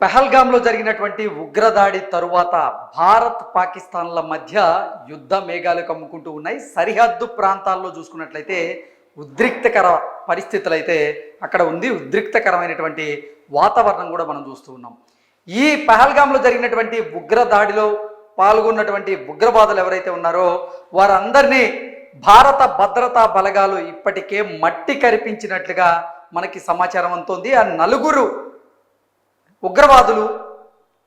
పహల్గామ్లో జరిగినటువంటి ఉగ్రదాడి తరువాత భారత్ పాకిస్తాన్ల మధ్య యుద్ధ మేఘాలు కమ్ముకుంటూ ఉన్నాయి. సరిహద్దు ప్రాంతాల్లో చూసుకున్నట్లయితే ఉద్రిక్తకర పరిస్థితులు అయితే అక్కడ ఉంది. ఉద్రిక్తకరమైనటువంటి వాతావరణం కూడా మనం చూస్తూ ఉన్నాం. ఈ పహల్గామ్లో జరిగినటువంటి ఉగ్రదాడిలో పాల్గొన్నటువంటి ఉగ్రవాదులు ఎవరైతే ఉన్నారో వారందరినీ భారత భద్రతా బలగాలు ఇప్పటికే మట్టి కరిపించినట్లుగా మనకి సమాచారం అందుతోంది. ఆ నలుగురు ఉగ్రవాదులు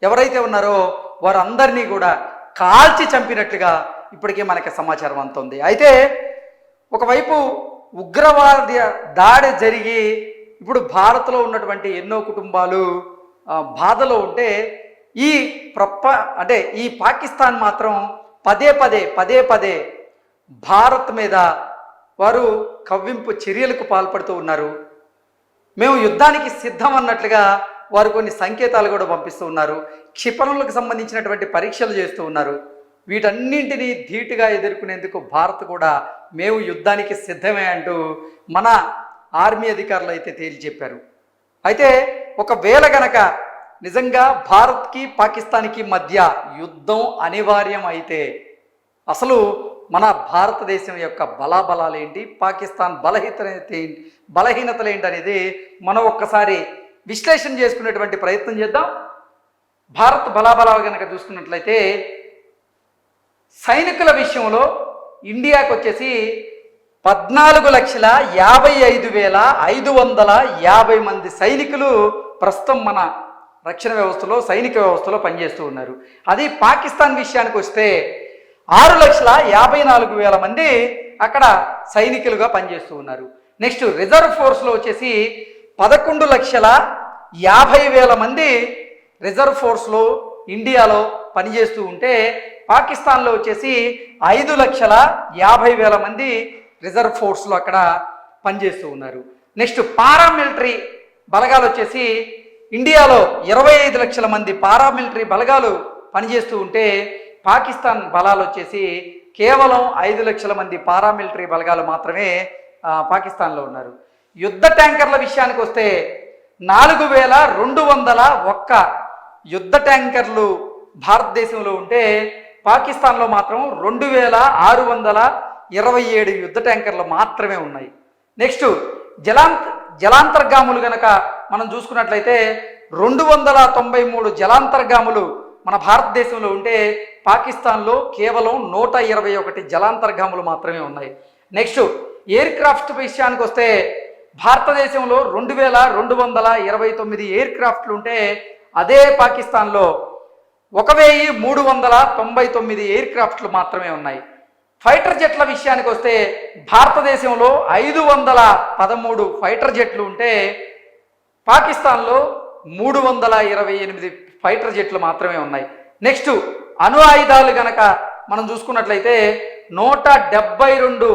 ఎవరైతే ఉన్నారో వారందరినీ కూడా కాల్చి చంపినట్లుగా ఇప్పటికే మనకి సమాచారం అందుతోంది. అయితే ఒకవైపు ఉగ్రవాద దాడి జరిగి ఇప్పుడు భారత్లో ఉన్నటువంటి ఎన్నో కుటుంబాలు బాధలో ఉంటే ఈ పాకిస్తాన్ మాత్రం పదే పదే భారత్ మీద వారు కవ్వింపు చర్యలకు పాల్పడుతూ ఉన్నారు. మేము యుద్ధానికి సిద్ధం అన్నట్లుగా వారు కొన్ని సంకేతాలు కూడా పంపిస్తూ ఉన్నారు. క్షిపణులకు సంబంధించినటువంటి పరీక్షలు చేస్తూ ఉన్నారు. వీటన్నింటినీ ధీటుగా ఎదుర్కొనేందుకు భారత్ కూడా మేము యుద్ధానికి సిద్ధమే అంటూ మన ఆర్మీ అధికారులు అయితే తేల్చి చెప్పారు. అయితే ఒకవేళ గనక నిజంగా భారత్కి పాకిస్తాన్కి మధ్య యుద్ధం అనివార్యం అయితే అసలు మన భారతదేశం యొక్క బలాబలాలేంటి, పాకిస్తాన్ బలహీనతలు ఏంటి అనేది మనం ఒక్కసారి విశ్లేషణ చేసుకునేటువంటి ప్రయత్నం చేద్దాం. భారత్ బలాబలాలు కనుక చూసుకున్నట్లయితే సైనికుల విషయంలో ఇండియాకు వచ్చేసి 14,55,550 మంది సైనికులు ప్రస్తుతం మన రక్షణ వ్యవస్థలో సైనిక వ్యవస్థలో పనిచేస్తూ ఉన్నారు. అది పాకిస్తాన్ విషయానికి వస్తే 6,54,000 మంది అక్కడ సైనికులుగా పనిచేస్తూ ఉన్నారు. నెక్స్ట్ రిజర్వ్ ఫోర్స్లో వచ్చేసి 11,50,000 మంది రిజర్వ్ ఫోర్స్లో ఇండియాలో పనిచేస్తూ ఉంటే పాకిస్తాన్లో వచ్చేసి 5,50,000 మంది రిజర్వ్ ఫోర్స్లో అక్కడ పనిచేస్తూ ఉన్నారు. నెక్స్ట్ పారామిలిటరీ బలగాలు వచ్చేసి ఇండియాలో 25 లక్షల మంది పారామిలిటరీ బలగాలు పనిచేస్తూ ఉంటే పాకిస్తాన్ బలాలు వచ్చేసి కేవలం 5 లక్షల మంది పారామిలిటరీ బలగాలు మాత్రమే పాకిస్తాన్లో ఉన్నారు. యుద్ధ ట్యాంకర్ల విషయానికి వస్తే 4,201 యుద్ధ ట్యాంకర్లు భారతదేశంలో ఉంటే పాకిస్తాన్లో మాత్రం 2,627 యుద్ధ ట్యాంకర్లు మాత్రమే ఉన్నాయి. నెక్స్ట్ జలాంతర్గాములు గనక మనం చూసుకున్నట్లయితే 293 జలాంతర్గాములు మన భారతదేశంలో ఉంటే పాకిస్తాన్లో కేవలం 121 జలాంతర్గాములు మాత్రమే ఉన్నాయి. నెక్స్ట్ ఎయిర్ క్రాఫ్ట్ విషయానికి వస్తే భారతదేశంలో 2,229 ఎయిర్ క్రాఫ్ట్లు ఉంటే అదే పాకిస్తాన్లో 1,399 ఎయిర్ క్రాఫ్ట్లు మాత్రమే ఉన్నాయి. ఫైటర్ జెట్ల విషయానికి వస్తే భారతదేశంలో 513 ఫైటర్ జెట్లు ఉంటే పాకిస్తాన్లో 328 ఫైటర్ జెట్లు మాత్రమే ఉన్నాయి. నెక్స్ట్ అణు ఆయుధాలు గనక మనం చూసుకున్నట్లయితే 172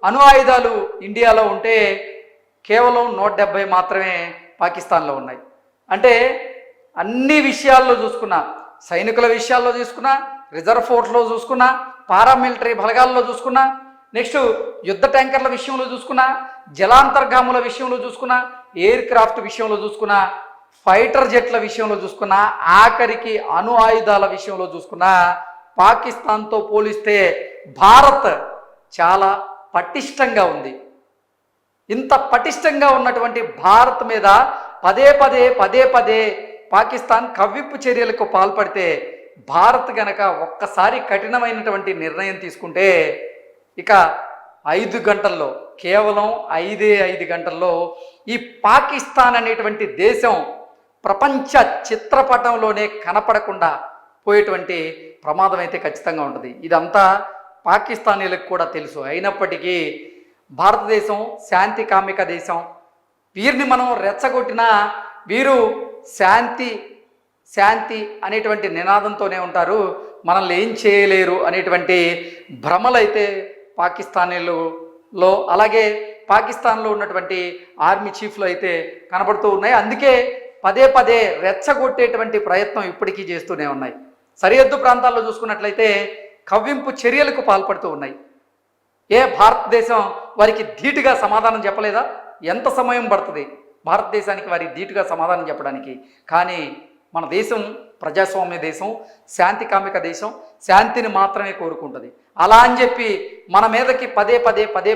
అణు ఆయుధాలు ఇండియాలో ఉంటే కేవలం 170 మాత్రమే పాకిస్తాన్లో ఉన్నాయి. అంటే అన్ని విషయాల్లో చూసుకున్నా, సైనికుల విషయాల్లో చూసుకున్నా, రిజర్వ్ ఫోర్స్లో చూసుకున్నా, పారామిలిటరీ బలగాల్లో చూసుకున్నా, నెక్స్ట్ యుద్ధ ట్యాంకర్ల విషయంలో చూసుకున్నా, జలాంతర్గాముల విషయంలో చూసుకున్నా, ఎయిర్ క్రాఫ్ట్ విషయంలో చూసుకున్నా, ఫైటర్ జెట్ల విషయంలో చూసుకున్నా, ఆఖరికి అణు ఆయుధాల విషయంలో చూసుకున్నా పాకిస్తాన్తో పోలిస్తే భారత్ చాలా పటిష్టంగా ఉంది. ఇంత పటిష్టంగా ఉన్నటువంటి భారత్ మీద పదే పదే పాకిస్తాన్ కవ్వింపు చర్యలకు పాల్పడితే భారత్ గనక ఒక్కసారి కఠినమైనటువంటి నిర్ణయం తీసుకుంటే ఇక 5 గంటల్లో, కేవలం 5 గంటల్లో ఈ పాకిస్తాన్ అనేటువంటి దేశం ప్రపంచ చిత్రపటంలోనే కనపడకుండా పోయేటువంటి ప్రమాదం అయితే ఖచ్చితంగా ఉంటుంది. ఇదంతా పాకిస్తానీలకు కూడా తెలుసు. అయినప్పటికీ భారతదేశం శాంతి కామిక దేశం. వీరిని మనం రెచ్చగొట్టినా వీరు శాంతి శాంతి అనేటువంటి నినాదంతోనే ఉంటారు, మనల్ని ఏం చేయలేరు అనేటువంటి భ్రమలైతే పాకిస్తానీలలో అలాగే పాకిస్తాన్లో ఉన్నటువంటి ఆర్మీ చీఫ్లు అయితే కనబడుతూ ఉన్నాయి. అందుకే పదే రెచ్చగొట్టేటువంటి ప్రయత్నం ఇప్పటికీ చేస్తూనే ఉన్నాయి. సరిహద్దు ప్రాంతాల్లో చూసుకున్నట్లయితే కవ్వింపు చర్యలకు పాల్పడుతూ ఉన్నాయి. భారతదేశం వారికి ధీటుగా సమాధానం చెప్పలేదా? ఎంత సమయం పడుతుంది భారతదేశానికి వారికి ధీటుగా సమాధానం చెప్పడానికి? కానీ మన దేశం ప్రజాస్వామ్య దేశం, శాంతి కామిక దేశం, శాంతిని మాత్రమే కోరుకుంటుంది. అలా అని చెప్పి మన మీదకి పదే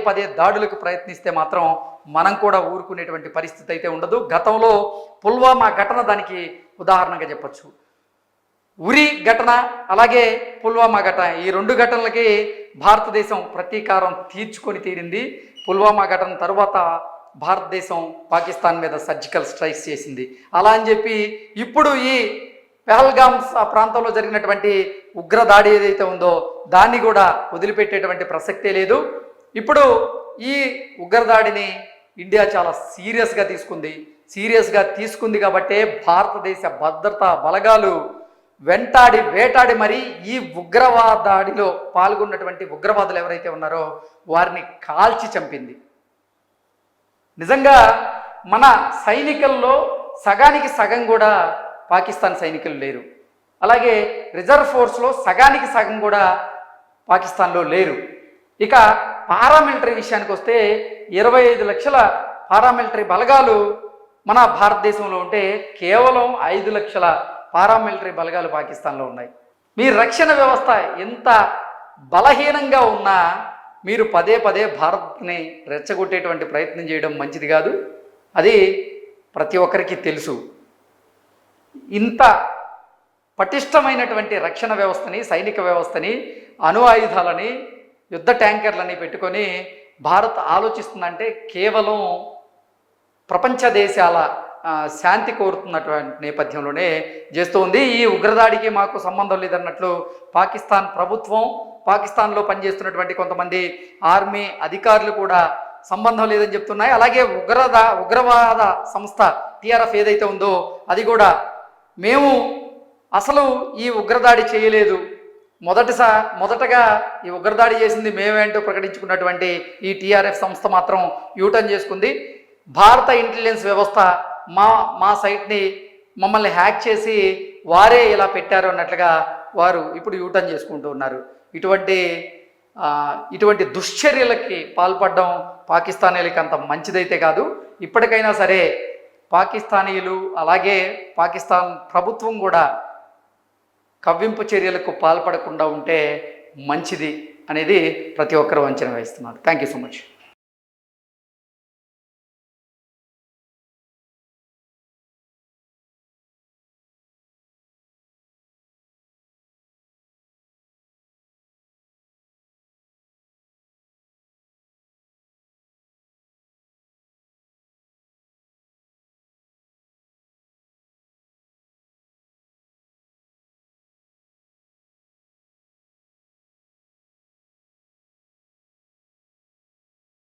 పదే దాడులకు ప్రయత్నిస్తే మాత్రం మనం కూడా ఊరుకునేటువంటి పరిస్థితి అయితే ఉండదు. గతంలో పుల్వామా ఘటన దానికి ఉదాహరణగా చెప్పచ్చు. ఉరి ఘటన అలాగే పుల్వామా ఘటన, ఈ రెండు ఘటనలకి భారతదేశం ప్రతీకారం తీర్చుకొని తీరింది. పుల్వామా ఘటన తర్వాత భారతదేశం పాకిస్తాన్ మీద సర్జికల్ స్ట్రైక్స్ చేసింది. అలా అని చెప్పి ఇప్పుడు ఈ పెహల్గామ్ ప్రాంతంలో జరిగినటువంటి ఉగ్రదాడి ఏదైతే ఉందో దాన్ని కూడా వదిలిపెట్టేటువంటి ప్రసక్తే లేదు. ఇప్పుడు ఈ ఉగ్రదాడిని ఇండియా చాలా సీరియస్గా తీసుకుంది కాబట్టే భారతదేశ భద్రతా బలగాలు వేటాడి మరి ఈ ఉగ్రవాదాడిలో పాల్గొన్నటువంటి ఉగ్రవాదులు ఎవరైతే ఉన్నారో వారిని కాల్చి చంపింది. నిజంగా మన సైనికుల్లో సగానికి సగం కూడా పాకిస్తాన్ సైనికులు లేరు. అలాగే రిజర్వ్ ఫోర్స్లో సగానికి సగం కూడా పాకిస్తాన్లో లేరు. ఇక పారామిలిటరీ విషయానికి వస్తే 25 లక్షల పారామిలిటరీ బలగాలు మన భారతదేశంలో ఉంటే కేవలం 5 లక్షల పారామిలిటరీ బలగాలు పాకిస్తాన్లో ఉన్నాయి. మీ రక్షణ వ్యవస్థ ఎంత బలహీనంగా ఉన్నా మీరు పదే భారత్ని రెచ్చగొట్టేటువంటి ప్రయత్నం చేయడం మంచిది కాదు. అది ప్రతి ఒక్కరికి తెలుసు. ఇంత పటిష్టమైనటువంటి రక్షణ వ్యవస్థని, సైనిక వ్యవస్థని, అణు ఆయుధాలని, యుద్ధ ట్యాంకర్లని పెట్టుకొని భారత్ ఆలోచిస్తుందంటే కేవలం ప్రపంచ దేశాల శాంతి కోరుతున్నటువంటి నేపథ్యంలోనే చేస్తూ ఉంది. ఈ ఉగ్రదాడికి మాకు సంబంధం లేదన్నట్లు పాకిస్తాన్ ప్రభుత్వం, పాకిస్తాన్లో పనిచేస్తున్నటువంటి కొంతమంది ఆర్మీ అధికారులు కూడా సంబంధం లేదని చెప్తున్నాయి. అలాగే ఉగ్రవాద సంస్థ టీఆర్ఎఫ్ ఏదైతే ఉందో అది కూడా మేము అసలు ఈ ఉగ్రదాడి చేయలేదు, మొదటగా ఈ ఉగ్రదాడి చేసింది మేమేంటో ప్రకటించుకున్నటువంటి ఈ టీఆర్ఎఫ్ సంస్థ మాత్రం యూటర్న్ చేసుకుంది. భారత ఇంటెలిజెన్స్ వ్యవస్థ మా సైట్ని మమ్మల్ని హ్యాక్ చేసి వారే ఇలా పెట్టారు అన్నట్లుగా వారు ఇప్పుడు యూటర్న్ చేసుకుంటూ ఉన్నారు. ఇటువంటి దుశ్చర్యలకి పాల్పడడం పాకిస్తానీలకి అంత మంచిదైతే కాదు. ఇప్పటికైనా సరే పాకిస్తానీయులు అలాగే పాకిస్తాన్ ప్రభుత్వం కూడా కవ్వింపు చర్యలకు పాల్పడకుండా ఉంటే మంచిది అనేది ప్రతి ఒక్కరూ అంచనా వేస్తున్నారు. Thank you so much.